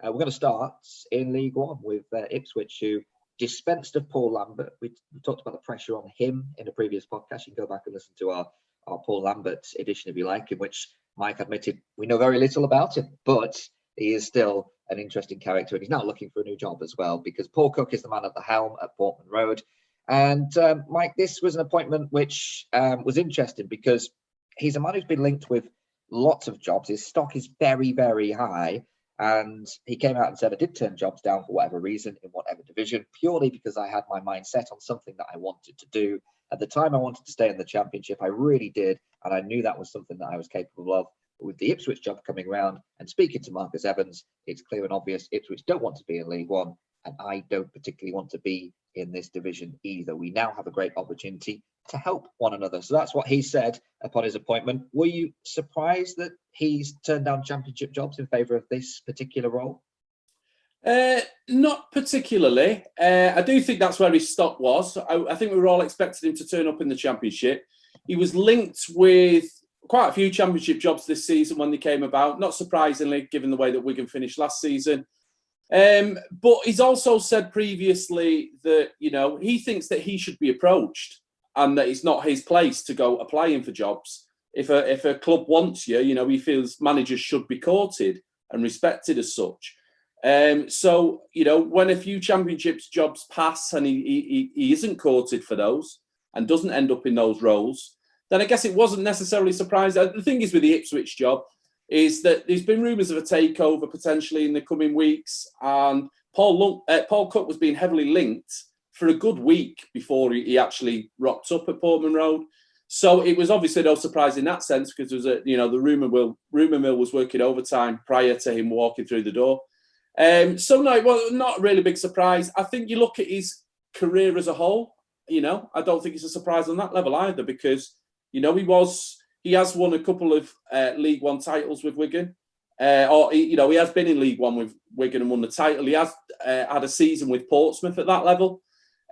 We're going to start in League One with Ipswich, who dispensed of Paul Lambert. We talked about the pressure on him in a previous podcast. You can go back and listen to our Paul Lambert edition, if you like, in which Mike admitted we know very little about him, but he is still an interesting character, and he's now looking for a new job as well, because Paul Cook is the man at the helm at Portman Road. And Mike, this was an appointment which was interesting because he's a man who's been linked with lots of jobs. His stock is very, very high. And he came out and said, I did turn jobs down for whatever reason in whatever division, purely because I had my mind set on something that I wanted to do. At the time, I wanted to stay in the Championship. I really did. And I knew that was something that I was capable of. But with the Ipswich job coming round and speaking to Marcus Evans, it's clear and obvious Ipswich don't want to be in League One. And I don't particularly want to be in this division either. We now have a great opportunity to help one another. So that's what he said upon his appointment. Were you surprised that he's turned down Championship jobs in favour of this particular role? Not particularly. I do think that's where his stock was. I think we were all expecting him to turn up in the Championship. He was linked with quite a few Championship jobs this season when they came about, not surprisingly, given the way that Wigan finished last season. But he's also said previously that, he thinks that he should be approached and that it's not his place to go applying for jobs. If a club wants you, he feels managers should be courted and respected as such. So, when a few Championships jobs pass and he isn't courted for those and doesn't end up in those roles, then I guess it wasn't necessarily surprising. The thing is with the Ipswich job is that there's been rumours of a takeover potentially in the coming weeks, and Paul Cook was being heavily linked for a good week before he actually rocked up at Portman Road. So it was obviously no surprise in that sense, because there was the rumour mill was working overtime prior to him walking through the door. So no, well, not a really big surprise. I think you look at his career as a whole, I don't think it's a surprise on that level either, because he has won a couple of League One titles with Wigan, he has been in League One with Wigan and won the title. He has had a season with Portsmouth at that level.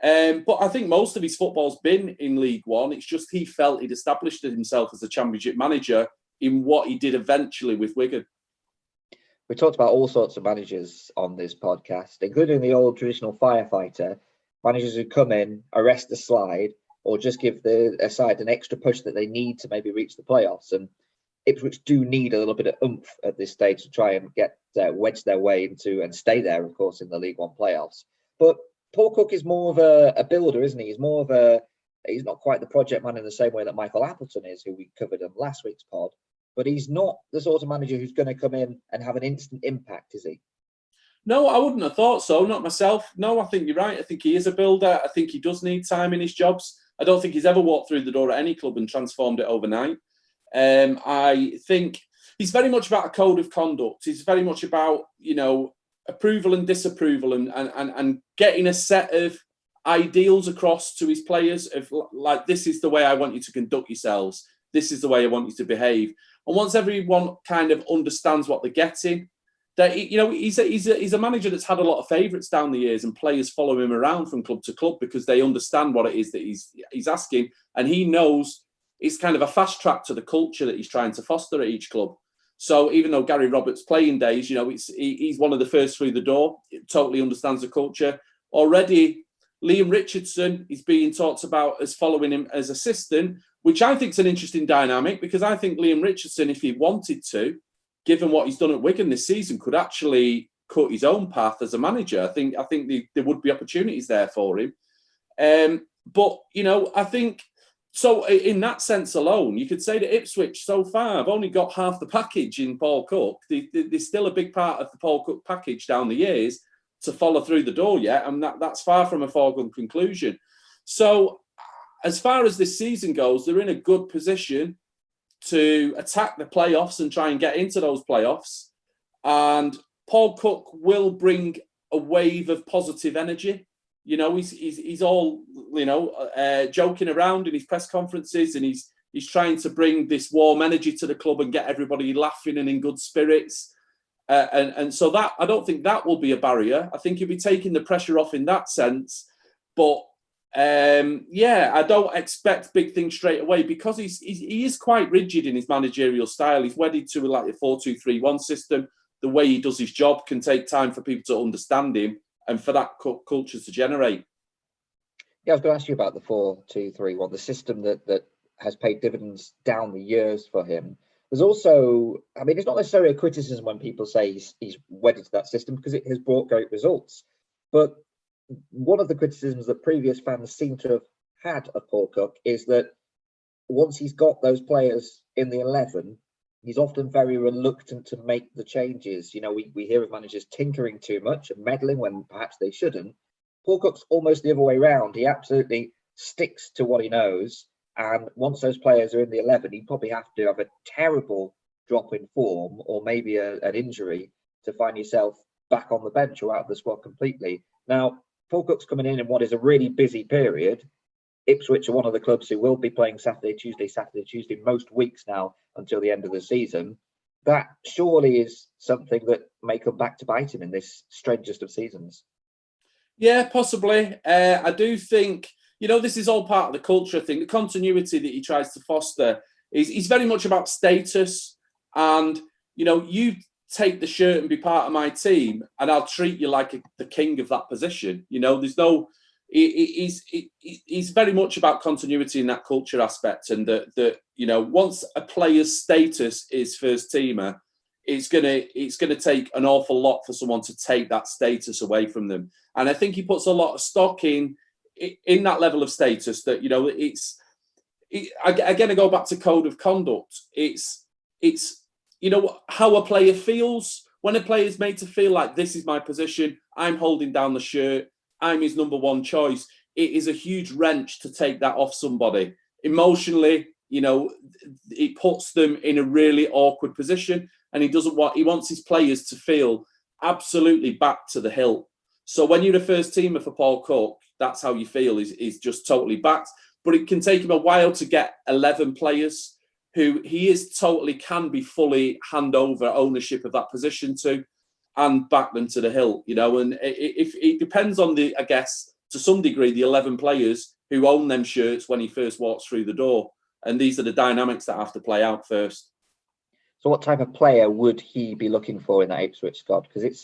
But I think most of his football's been in League One. It's just he felt he'd established himself as a Championship manager in what he did eventually with Wigan. We talked about all sorts of managers on this podcast, including the old traditional firefighter, managers who come in, arrest the slide, or just give the side an extra push that they need to maybe reach the playoffs. And Ipswich do need a little bit of oomph at this stage to try and get wedge their way into and stay there, of course, in the League One playoffs. But Paul Cook is more of a builder, isn't he? He's not quite the project man in the same way that Michael Appleton is, who we covered on last week's pod. But he's not the sort of manager who's going to come in and have an instant impact, is he? No, I wouldn't have thought so. Not myself. No, I think you're right. I think he is a builder. I think he does need time in his jobs. I don't think he's ever walked through the door at any club and transformed it overnight. I think he's very much about a code of conduct. He's very much about, approval and disapproval and getting a set of ideals across to his players of like, this is the way I want you to conduct yourselves. This is the way I want you to behave. And once everyone kind of understands what they're getting, that he's a manager that's had a lot of favourites down the years, and players follow him around from club to club because they understand what it is that he's asking, and he knows it's kind of a fast track to the culture that he's trying to foster at each club. So even though Gary Roberts' playing days, he's one of the first through the door, totally understands the culture. Already, Liam Richardson is being talked about as following him as assistant, which I think is an interesting dynamic, because I think Liam Richardson, if he wanted to, given what he's done at Wigan this season, could actually cut his own path as a manager. I think there would be opportunities there for him. But I think, so in that sense alone, you could say that Ipswich so far have only got half the package in Paul Cook. There's still a big part of the Paul Cook package down the years to follow through the door yet, and that's far from a foregone conclusion. So as far as this season goes, they're in a good position to attack the playoffs and try and get into those playoffs. And Paul Cook will bring a wave of positive energy. He's all, joking around in his press conferences, and he's trying to bring this warm energy to the club and get everybody laughing and in good spirits. And so that, I don't think that will be a barrier. I think he'll be taking the pressure off in that sense. But I don't expect big things straight away, because he is quite rigid in his managerial style. He's wedded to like a 4-2-3-1 system. the way he does his job can take time for people to understand him and for that culture to generate. Yeah, I was going to ask you about the 4-2-3-1, the system that has paid dividends down the years for him. There's also, I mean, it's not necessarily a criticism when people say he's wedded to that system, because it has brought great results. But one of the criticisms that previous fans seem to have had of Paul Cook is that once he's got those players in the 11, he's often very reluctant to make the changes. You know, we hear of managers tinkering too much and meddling when perhaps they shouldn't. Paul Cook's almost the other way around. He absolutely sticks to what he knows. And once those players are in the 11, he'd probably have to have a terrible drop in form or maybe an injury to find yourself back on the bench or out of the squad completely. Now, Paul Cook's coming in what is a really busy period. Ipswich are one of the clubs who will be playing Saturday, Tuesday most weeks now until the end of the season. That surely is something that may come back to bite him in this strangest of seasons. Yeah, possibly. I do think, this is all part of the culture thing. The continuity that he tries to foster is he's very much about status. And, you take the shirt and be part of my team and I'll treat you like the king of that position. There's no... He's very much about continuity in that culture aspect, and that once a player's status is first teamer, it's gonna take an awful lot for someone to take that status away from them. And I think he puts a lot of stock in that level of status. That again, I go back to code of conduct. It's how a player feels. When a player is made to feel like this is my position, I'm holding down the shirt, I'm his number one choice, it is a huge wrench to take that off somebody. Emotionally, it puts them in a really awkward position, and he wants his players to feel absolutely back to the hilt. So when you're a first teamer for Paul Cook, that's how you feel, is just totally backed. But it can take him a while to get 11 players who he can be fully hand over ownership of that position to, and back them to the hilt, and if it depends on I guess, to some degree, the 11 players who own them shirts when he first walks through the door. And these are the dynamics that have to play out first. So what type of player would he be looking for in that Ipswich squad? Because it's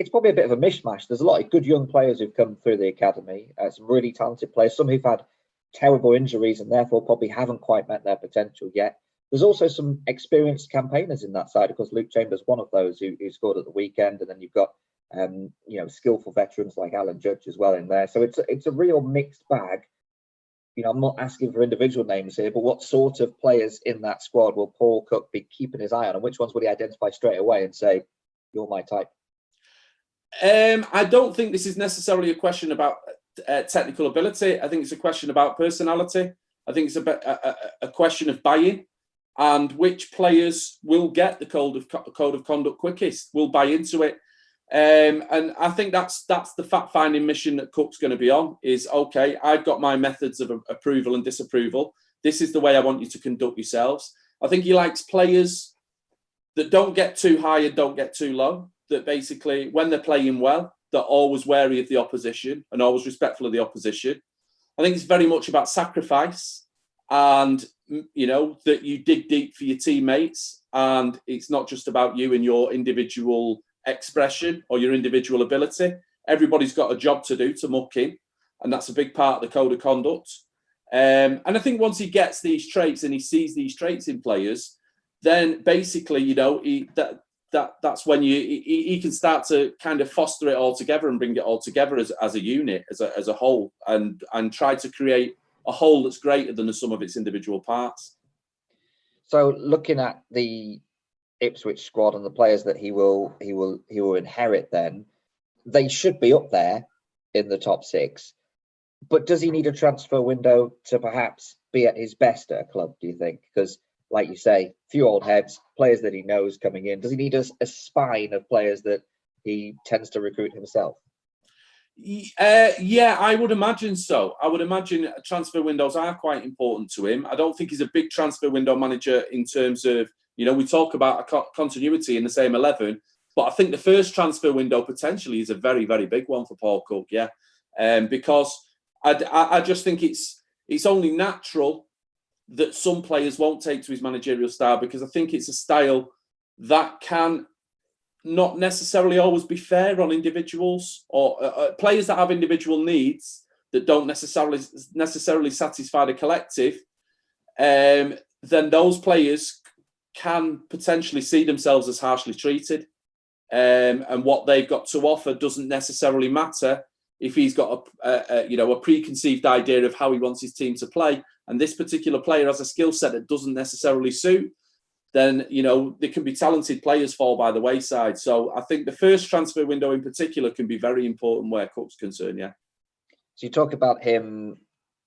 probably a bit of a mishmash. There's a lot of good young players who've come through the academy, some really talented players, some who've had terrible injuries and therefore probably haven't quite met their potential yet. There's also some experienced campaigners in that side. Of course, Luke Chambers, one of those who scored at the weekend, and then you've got skillful veterans like Alan Judge as well in there. So it's a real mixed bag. I'm not asking for individual names here, but what sort of players in that squad will Paul Cook be keeping his eye on, and which ones will he identify straight away and say, "You're my type"? I don't think this is necessarily a question about technical ability. I think it's a question about personality. I think it's a question of buy-in, and which players will get the code of conduct quickest, will buy into it. And I think that's the fact-finding mission that Cook's going to be on, is, okay, I've got my methods of approval and disapproval. This is the way I want you to conduct yourselves. I think he likes players that don't get too high and don't get too low, that basically, when they're playing well, they're always wary of the opposition and always respectful of the opposition. I think it's very much about sacrifice, and, that you dig deep for your teammates, and it's not just about you and your individual expression or your individual ability. Everybody's got a job to do to muck in, and that's a big part of the code of conduct. And I think once he gets these traits and he sees these traits in players, then basically, that's when he can start to kind of foster it all together and bring it all together as a unit, as a whole, and try to create a whole that's greater than the sum of its individual parts. So looking at the Ipswich squad and the players that he will inherit, then they should be up there in the top six. But does he need a transfer window to perhaps be at his best at a club, do you think? Because, like you say, few old heads, players that he knows coming in. Does he need a spine of players that he tends to recruit himself? Yeah, I would imagine so. I would imagine transfer windows are quite important to him. I don't think he's a big transfer window manager in terms of, we talk about a continuity in the same 11, but I think the first transfer window potentially is a very, very big one for Paul Cook, yeah. Because I just think it's only natural that some players won't take to his managerial style, because I think it's a style that can not necessarily always be fair on individuals or players that have individual needs that don't necessarily satisfy the collective, then those players can potentially see themselves as harshly treated. And what they've got to offer doesn't necessarily matter if he's got a preconceived idea of how he wants his team to play, and this particular player has a skill set that doesn't necessarily suit, then, there can be talented players fall by the wayside. So I think the first transfer window in particular can be very important where Cook's concerned, yeah. So you talk about him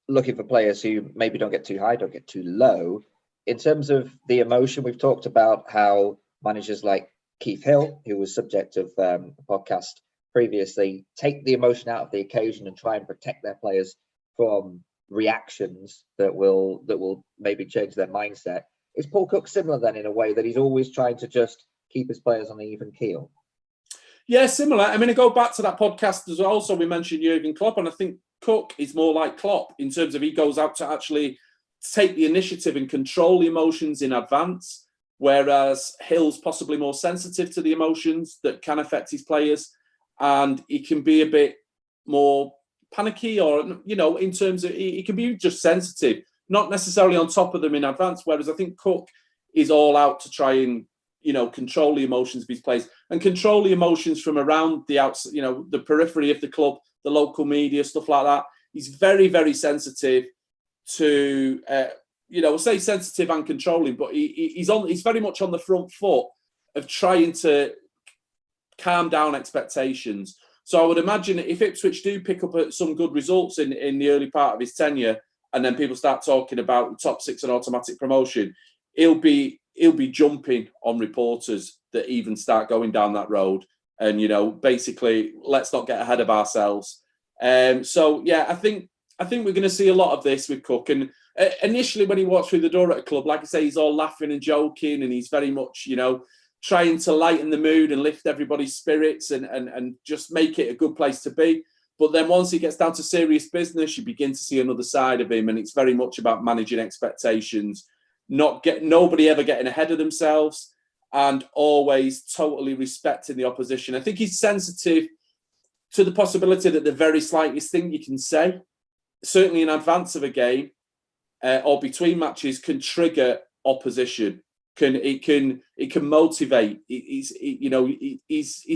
looking for players who maybe don't get too high, don't get too low. In terms of the emotion, we've talked about how managers like Keith Hill, who was subject of a podcast previously, take the emotion out of the occasion and try and protect their players from reactions that will maybe change their mindset. Is Paul Cook similar then, in a way that he's always trying to just keep his players on the even keel? Yeah, similar. I mean, I go back to that podcast as well. So we mentioned Jurgen Klopp, and I think Cook is more like Klopp in terms of he goes out to actually take the initiative and control the emotions in advance, whereas Hill's possibly more sensitive to the emotions that can affect his players, and he can be a bit more panicky, or, in terms of he can be just sensitive, not necessarily on top of them in advance, whereas I think Cook is all out to try and, control the emotions of his players and control the emotions from around the outside, the periphery of the club, the local media, stuff like that. He's very, very sensitive to, we'll say sensitive and controlling, but he's very much on the front foot of trying to calm down expectations. So I would imagine if Ipswich do pick up some good results in the early part of his tenure, and then people start talking about top six and automatic promotion, he'll be jumping on reporters that even start going down that road. And, basically, let's not get ahead of ourselves. So, yeah, I think we're going to see a lot of this with Cook. And initially, when he walked through the door at a club, like I say, he's all laughing and joking, and he's very much, trying to lighten the mood and lift everybody's spirits and just make it a good place to be. But then once he gets down to serious business, you begin to see another side of him, and it's very much about managing expectations, nobody ever getting ahead of themselves, and always totally respecting the opposition. I think he's sensitive to the possibility that the very slightest thing you can say, certainly in advance of a game or between matches, can trigger opposition. It can motivate. He's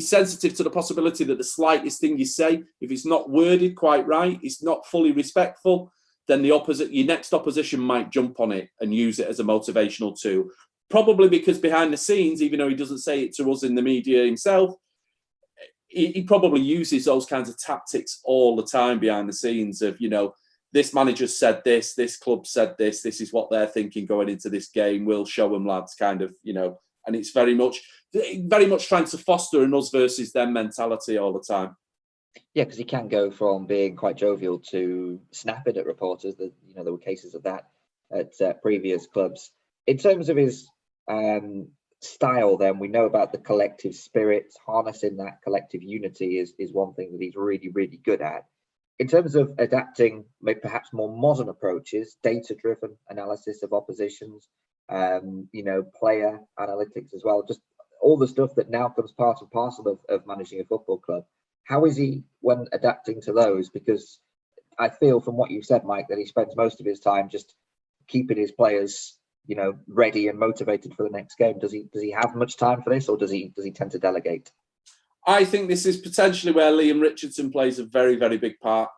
sensitive to the possibility that the slightest thing you say, if it's not worded quite right, it's not fully respectful, then your next opposition might jump on it and use it as a motivational tool. Probably because behind the scenes, even though he doesn't say it to us in the media himself, he probably uses those kinds of tactics all the time behind the scenes of, this manager said this club said this is what they're thinking going into this game. We'll show them, lads, kind of, and it's very much trying to foster an us versus them mentality all the time. Yeah, because he can go from being quite jovial to snapping at reporters. There were cases of that at previous clubs. In terms of his style, then, we know about the collective spirit. Harnessing that collective unity is one thing that he's really, really good at. In terms of adapting maybe perhaps more modern approaches, data-driven analysis of oppositions, player analytics as well, just all the stuff that now comes part and parcel of managing a football club. How is he when adapting to those? Because I feel from what you've said, Mike, that he spends most of his time just keeping his players, ready and motivated for the next game. Does he have much time for this, or does he tend to delegate? I think this is potentially where Liam Richardson plays a very, very big part.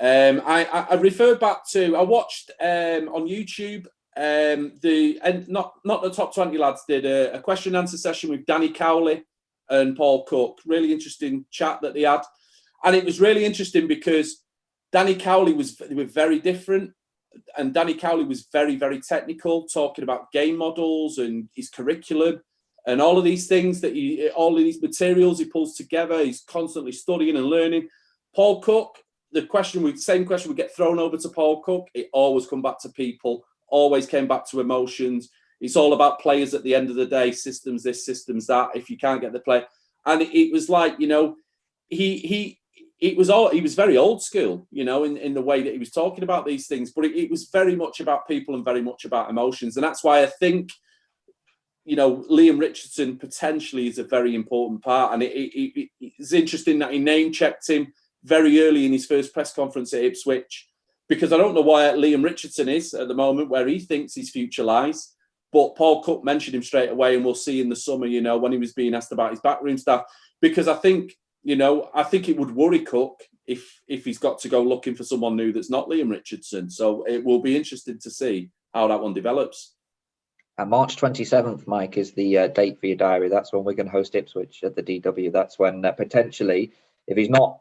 I refer back to, I watched on YouTube, not the top 20 lads did a question and answer session with Danny Cowley and Paul Cook. Really interesting chat that they had. And it was really interesting because Danny Cowley they were very different. And Danny Cowley was very, very technical, talking about game models and his curriculum. And all of these things all of these materials he pulls together, he's constantly studying and learning. Paul Cook, same question would get thrown over to Paul Cook. It always come back to people, always came back to emotions. It's all about players at the end of the day, systems this, systems that. If you can't get the play, and it was like, he was very old school, in the way that he was talking about these things. But it was very much about people and very much about emotions, and that's why I think Liam Richardson potentially is a very important part. And it's interesting that he name-checked him very early in his first press conference at Ipswich, because I don't know where Liam Richardson is at the moment, where he thinks his future lies. But Paul Cook mentioned him straight away, and we'll see in the summer, when he was being asked about his backroom staff. Because I think it would worry Cook if he's got to go looking for someone new that's not Liam Richardson. So it will be interesting to see how that one develops. And March 27th, Mike, is the date for your diary. That's when we're going to host Ipswich at the DW. That's when potentially, if he's not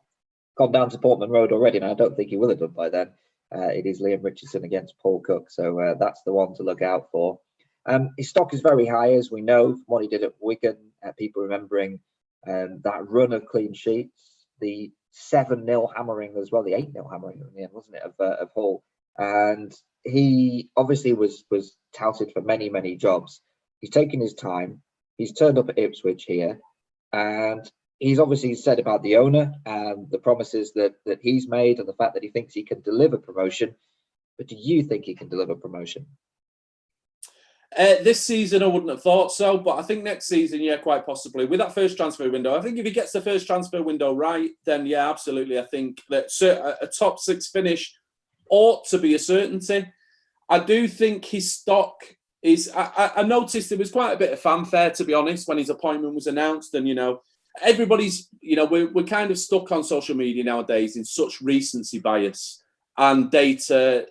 gone down to Portman Road already, and I don't think he will have done by then, it is Liam Richardson against Paul Cook. So that's the one to look out for. His stock is very high, as we know, from what he did at Wigan. People remembering that run of clean sheets, the 7-0 hammering as well, the 8-0 hammering in the end, wasn't it, of Hull. And he obviously was touted for many, many jobs. He's taken his time. He's turned up at Ipswich here, and he's obviously said about the owner and the promises that he's made and the fact that he thinks he can deliver promotion. But do you think he can deliver promotion? This season, I wouldn't have thought so, but I think next season, yeah, quite possibly. With that first transfer window, I think if he gets the first transfer window right, then yeah, absolutely. I think that a top 6 finish ought to be a certainty. I do think his stock is... I noticed there was quite a bit of fanfare, to be honest, when his appointment was announced. And, everybody's... we're kind of stuck on social media nowadays in such recency bias and data,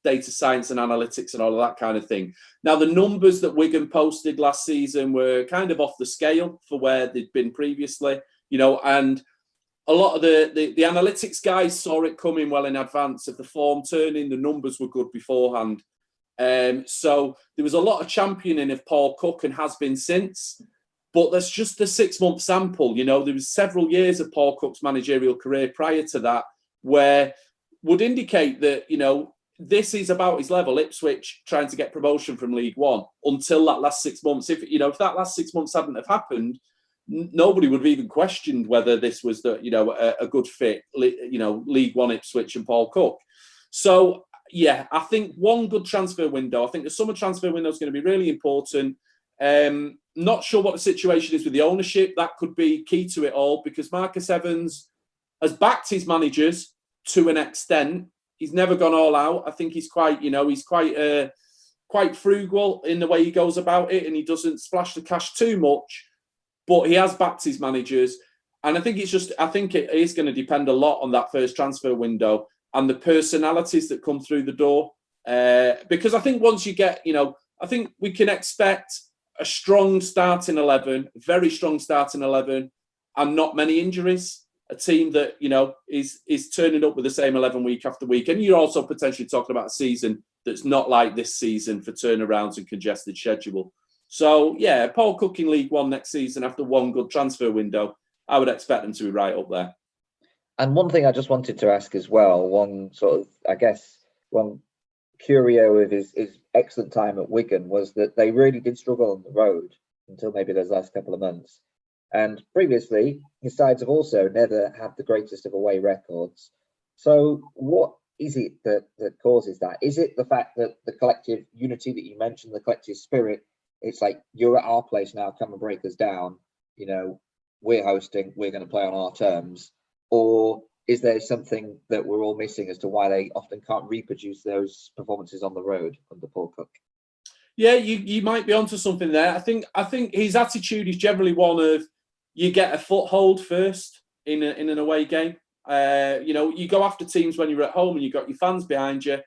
data science and analytics and all of that kind of thing. Now, the numbers that Wigan posted last season were kind of off the scale for where they'd been previously, and a lot of the analytics guys saw it coming well in advance of the form turning. The numbers were good beforehand. So there was a lot of championing of Paul Cook and has been since, but that's just a 6-month sample. There was several years of Paul Cook's managerial career prior to that where would indicate that, this is about his level, Ipswich trying to get promotion from League One until that last 6 months. If that last 6 months hadn't have happened, nobody would have even questioned whether this was a good fit, League One Ipswich and Paul Cook. So, yeah, I think one good transfer window. I think the summer transfer window is going to be really important. Not sure what the situation is with the ownership. That could be key to it all, because Marcus Evans has backed his managers to an extent. He's never gone all out. I think he's quite frugal in the way he goes about it, and he doesn't splash the cash too much. But he has backed his managers, and I think it is going to depend a lot on that first transfer window and the personalities that come through the door. Because I think once you get, I think we can expect a strong starting 11, very strong starting 11, and not many injuries. A team that, is turning up with the same 11 week after week. And you're also potentially talking about a season that's not like this season for turnarounds and congested schedule. So, yeah, Paul Cook in League One next season after one good transfer window, I would expect them to be right up there. And one thing I just wanted to ask as well, one curio of his excellent time at Wigan was that they really did struggle on the road until maybe those last couple of months. And previously, his sides have also never had the greatest of away records. So what is it that causes that? Is it the fact that the collective unity that you mentioned, the collective spirit, it's like, you're at our place now, come and break us down, we're hosting, we're going to play on our terms? Or is there something that we're all missing as to why they often can't reproduce those performances on the road under Paul Cook? Yeah, you might be onto something there. I think his attitude is generally one of, you get a foothold first in an away game. You go after teams when you're at home and you've got your fans behind you,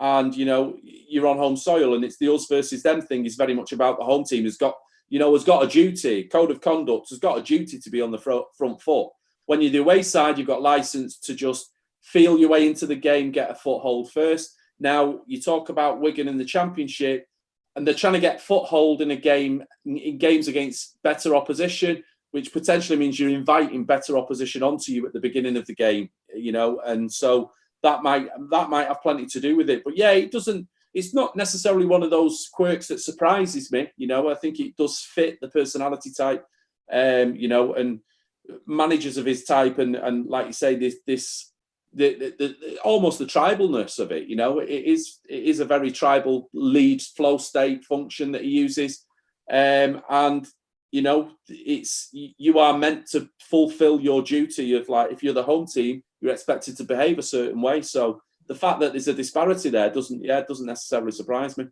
and you're on home soil, and it's the us versus them thing is very much about the home team has got a duty, code of conduct, has got a duty to be on the front foot. When you're the away side, you've got license to just feel your way into the game, get a foothold first. Now you talk about Wigan in the Championship, and they're trying to get foothold in games against better opposition, which potentially means you're inviting better opposition onto you at the beginning of the game, and so that might have plenty to do with it. But yeah, it's not necessarily one of those quirks that surprises me. I think it does fit the personality type, and managers of his type, and like you say, the almost the tribalness of it. It is a very tribal lead flow state function that he uses. And you know, you are meant to fulfill your duty of, like, if you're the home team, you're expected to behave a certain way. So the fact that there's a disparity there doesn't necessarily surprise me.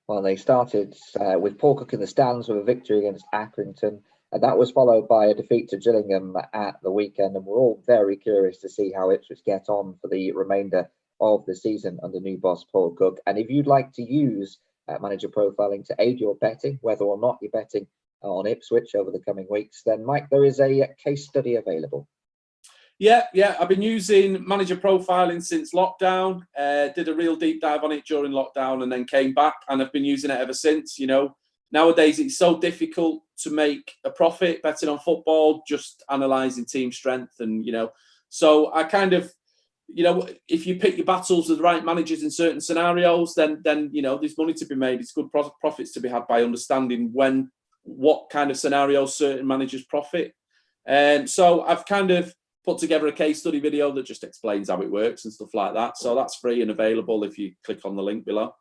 Well, they started with Paul Cook in the stands with a victory against Accrington, and that was followed by a defeat to Gillingham at the weekend. And we're all very curious to see how Ipswich get on for the remainder of the season under new boss Paul Cook. And if you'd like to use manager profiling to aid your betting, whether or not you're betting on Ipswich over the coming weeks, then Mike, there is a case study available. Yeah, I've been using manager profiling since lockdown. Did a real deep dive on it during lockdown and then came back, and I've been using it ever since. You know, nowadays it's so difficult to make a profit betting on football, just analysing team strength. And, you know, so I kind of, you know, if you pick your battles with the right managers in certain scenarios, then you know, there's money to be made. It's good profits to be had by understanding what kind of scenarios certain managers profit. So I've kind of put together a case study video that just explains how it works and stuff like that. So that's free and available if you click on the link below.